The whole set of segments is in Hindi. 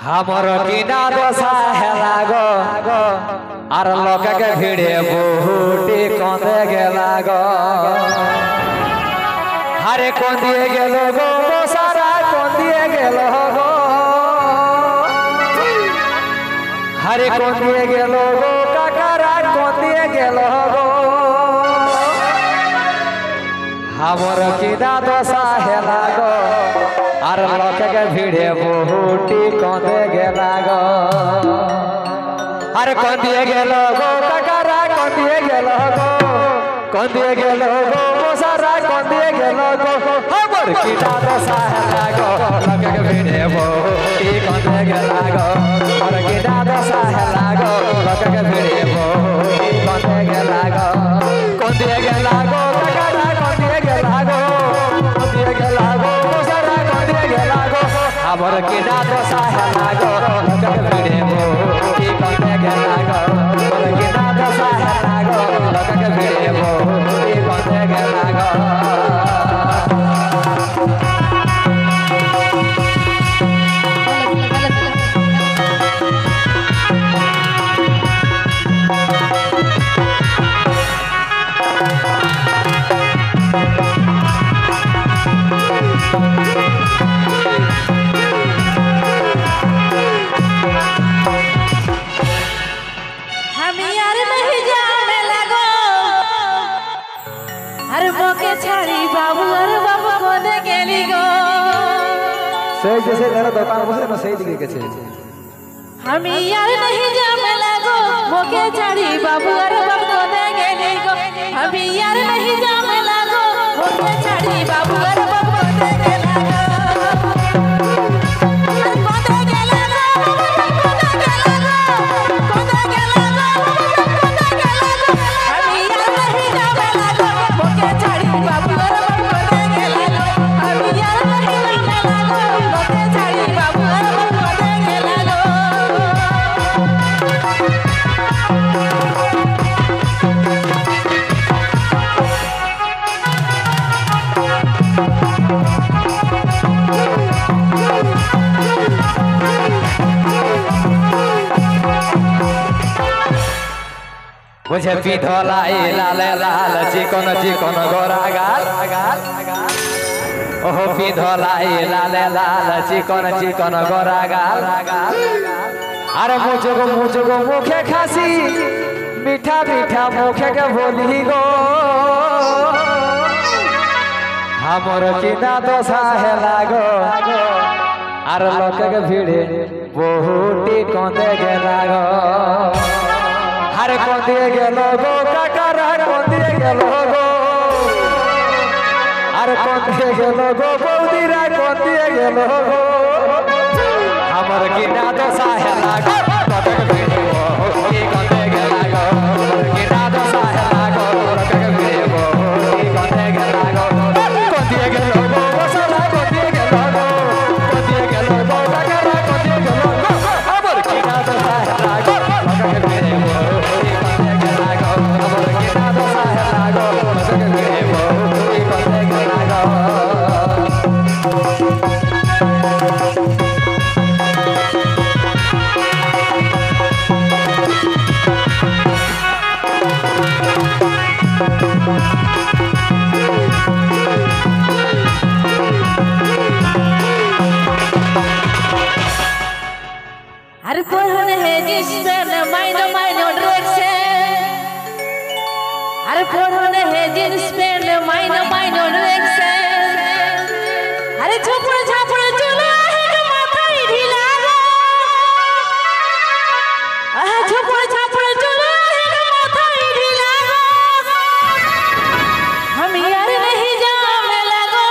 हमर किना दशा है लागो आर लोक के भिड़े बहुटी कंदे गे लागो हरे कंदिए गेलो गो सारा कंदिए गेलो गो हरे कंदिए गेलो गो काकारा कंदिए गेलो गो हमर किना दशा है लागो आर लोक के भिड़े बहुटी कंदे गे लागो अरे कंदिए गेलो गो काकारा कंदिए गेलो गो कंदिए गेलो गो मोसारा कंदिए गेलो गो हमर किना दशा है लागो लोक के भिड़े बहुटी कंदे गे लागो हमर किना दशा है लागो लोक के भिड़े बहुटी कंदे गे लागो कंदिए गे लागो काकारा कंदिए गे लागो कंदिए गे लागो हमर किना दशा है लागो लोक के भिड़े बहुटी कंदे गे लागो हमर किना दशा है लागो लोक के भिड़े बहुटी कंदे गे लागो सही जैसे तेरा दुकान बसे ना सही दिखे के हम यार नहीं जामे लगो मोके छाड़ी बाबू अरे बाबू दे गेली गो हम यार नहीं जामे लगो मोके छाड़ी बाबू अरे बाबू दे गेला मुझे पीधोला लाल लाल चिकन चिकन गोरा गाल ओहो पीधोला लाल लाल चिकन चिकन गोरा गाल अरे मुझको मुखे खासी मीठा मीठा मुखे के बोली गो हमर किना दशा है लागो आर लोक के भिड़े बहुटी कंदे गे लागो हरे कंदिए गेलो गो काकारा कंदिए गेलो गो अरे कंदिए गेलो गो बौदीरा कंदिए गेलो गो हमर किना दशा है लागो लोक के भिड़े बहुटी कंदे गे लागो हमर किना दशा है लागो लोक के भिड़े बहुटी कंदे गे लागो कंदिए गेलो गो मोसारा कंदिए गेलो गो कंदिए गेलो गो काकारा कंदिए गेलो गो हमर किना दशा है लागो लोक के भिड़े बहुटी कंदे गे लागो हमर किना दशा है लागो लोक के भिड़े बहुटी कंदे गे लागो अरे कोहन है जिसमें माइनो ड्रेक्से अरे कोहन है जिसमें माइनो ड्रेक्से अरे झोपड़ झापड़ चलो है माथा ही ढीला झोपड़ झापड़ चलो है माथा ही ढीला हम यार नहीं जामे लगो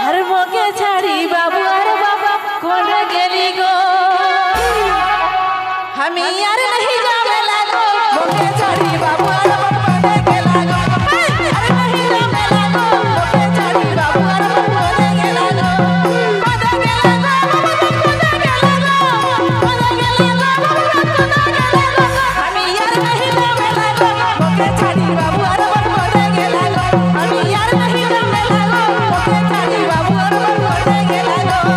हर मोके छाड़ी बाबू अरे बाबा कौन गेली गो हम यार नहीं जामे लगो मोके छाड़ी बाबू अरे बाबू दे के लागो अरे नहीं जामे लगो मोके छाड़ी बाबू अरे बाबू दे के लागो दे के लागो दे के लागो दे के लागो हम यार नहीं जामे लगो मोके छाड़ी बाबू अरे बाबू दे के लागो हम यार नहीं जामे लगो मोके छाड़ी बाबू अरे बाबू दे के लागो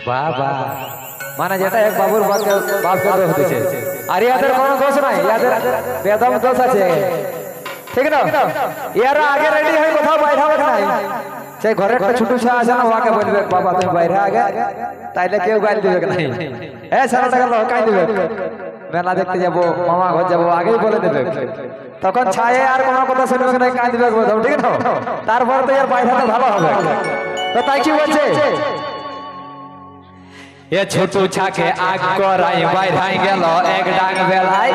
বাবা মানে যেটা এক বাবুর বাপ করে হতেছে আর ইয়াদের কোনো দোষ নাই ইয়াদের বেদম দোষ আছে ঠিক না ইয়ারা আগে রেডি হয়ে কোথাও বাইরে হবে নাই সেই ঘরে একটা ছোট ছেলে আছে না ওকে বলবে বাবা তুমি বাইরে আগে তাইলে কেউ গাল দিবে নাই এ সারাটা গেল কাই দিবে মেলা দেখতে যাব মামা ঘর যাব আগেই বলে দেবে তখন ছায়ে আর কোনো কথা শুনবে না কাই দিবে বোঝাও ঠিক না তারপর তো এর বাইরে তো ভালো হবে তো তাই কি বলছে ये छोटू छाके आग कराई बैठाई गेलो एक डांग बेलाई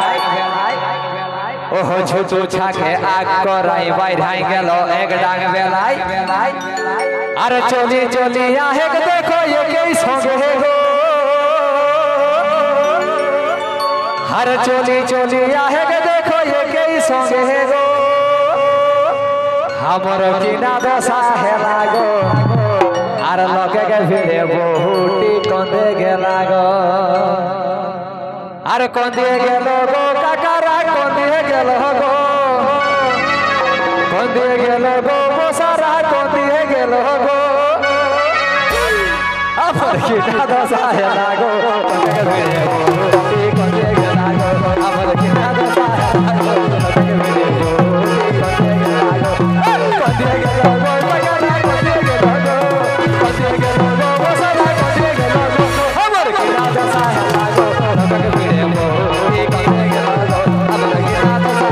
ओहो छोटू छाके आग कराई बैठाई गेलो एक डांग बेलाई अरे चली चली आहे के देखो ये कई संगे गो अरे चली चली आहे के देखो ये कई संगे गो हमर किना दशा है लागो আর লগে গে ফিরে বহুটি কন্দে গেলা গো আর কন্দে গেল গো কাকারা কন্দে গেল গো কন্দে গেল গো মশারা কন্দে গেল গো আমার কি দাদা সাহে লাগো কন্দে গে ফিরে বহুটি কন্দে গেলা গো আমার কি দাদা সাহে লাগো কন্দে গে ফিরে বহুটি কন্দে গেলা গো কন্দে গেল গো কাকারা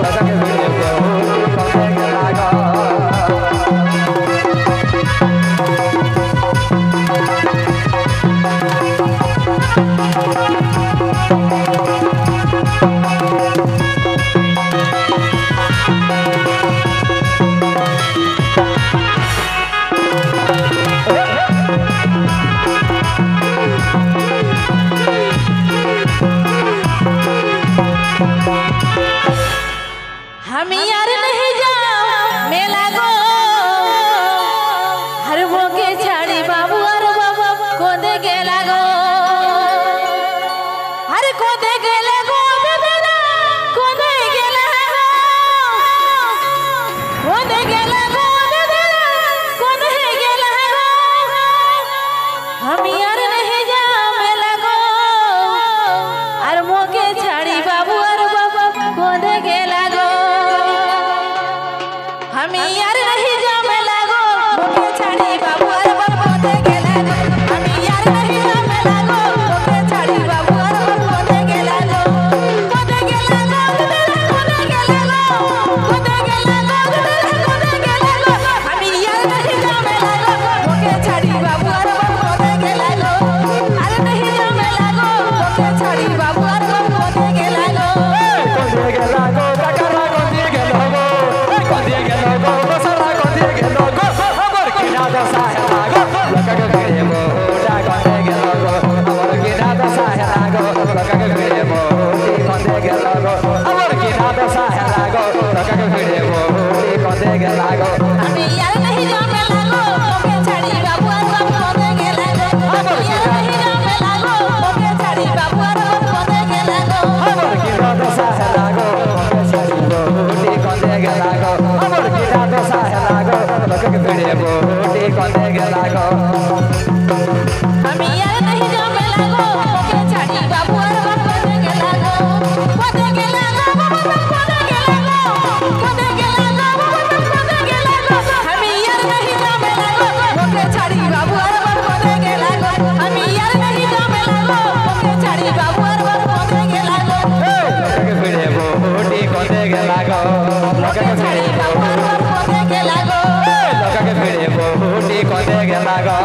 কন্দে গেল গো हम यार नहीं जाओ मेला गो हर वो के छाड़ी बाबू और बाबा को दे गेला गो हर को दे गेला गो बेबेना को दे गेला गो को दे गेला गो बेबेना को दे गेला गो हम यार नहीं जाओ मेला गो हर वो के छाड़ी बाबू और बाबा को दे गेला गो हम यार नहीं जामे लागो ओके छाड़ी बाबू और बाबू दे गेला गो हम यार नहीं जामे लागो ओके छाड़ी बाबू और बाबू दे गेला गो को दे गेला गो को दे गेला गो को दे गेला गो को दे गेला गो हम यार नहीं जामे लागो ओके छाड़ी बाबू और बाबू दे गेला गो अरे नहीं जामे लागो ओके छाड़ी बाबू और बाबू दे गेला गो को दे गेला गो काकरा को दे गेला गो को दे गेला गो मसाला को दे गेला गो हमर की दादा साहे लागो लगा के फिरे मोटा को दे गेला गो हमर की दादा साहे लागो लगा के फिरे मोटी को दे गेला गो हमर की दादा साहे लागो लगा के फिरे मोटी को दे गेला गो हम यार नहीं जामे लागो ओके छाड़ी बाबू और बाबू दे गेला गो हम यार नहीं जामे लागो ओके छाड़ी बाबू और बाबू दे गेला गो हमर की दादा साहे लागो मोटी को दे गेला गो हमर की दादा साहे लागो लगा के फिरे मोटी को दे गेला गो हम यार नहीं जामे लागो ओके छाड़ी बाबू और बाबू दे गेला गो को दे गेला गो बाबू को दे गेला गो को दे गेला गो बाबू को दे गेला गो हम यार नहीं जामे लागो ओके छाड़ी बाबू और बाबू दे गेला गो हम यार नहीं जामे लागो ओके छाड़ी बाबू और बाबू दे गेला गो लगा के फिरे मोटी को दे गेला गो लगा के फिरे बाबू और बाबू दे गेला गो लगा के फिरे मोटी को दे गेला गो